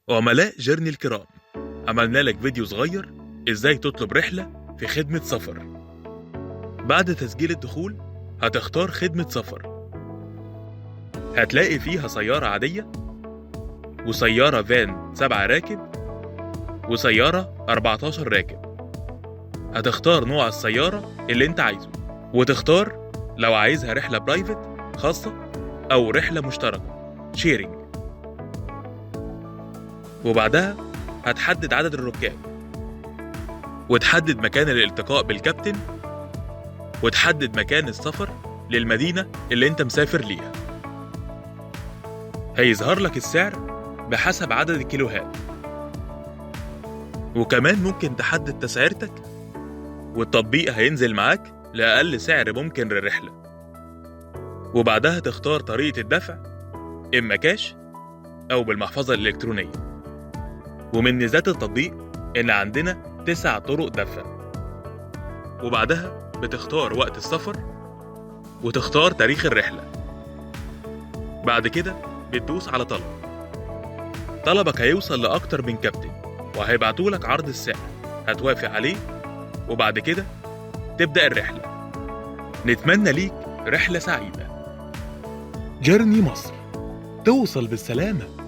عملاء جيرني الكرام، عملنا لك فيديو صغير ازاي تطلب رحلة في خدمة سفر. بعد تسجيل الدخول هتختار خدمة سفر، هتلاقي فيها سيارة عادية وسيارة فان 7 راكب وسيارة 14 راكب. هتختار نوع السيارة اللي انت عايزه وتختار لو عايزها رحلة برايفت خاصة أو رحلة مشتركة شيرنج. وبعدها هتحدد عدد الركاب وتحدد مكان الالتقاء بالكابتن وتحدد مكان السفر للمدينة اللي انت مسافر ليها. هيظهر لك السعر بحسب عدد الكيلوهات، وكمان ممكن تحدد تسعيرتك والتطبيق هينزل معاك لأقل سعر ممكن للرحلة. وبعدها تختار طريقة الدفع، إما كاش أو بالمحفظة الإلكترونية. ومن ميزات التطبيق إن عندنا 9 طرق دفع. وبعدها بتختار وقت السفر وتختار تاريخ الرحلة. بعد كده بتدوس على طلبك هيوصل لأكتر من كابتن وهيبعتولك عرض السعر، هتوافق عليه وبعد كده تبدأ الرحلة. نتمنى ليك رحلة سعيدة. جيرني مصر، توصل بالسلامة.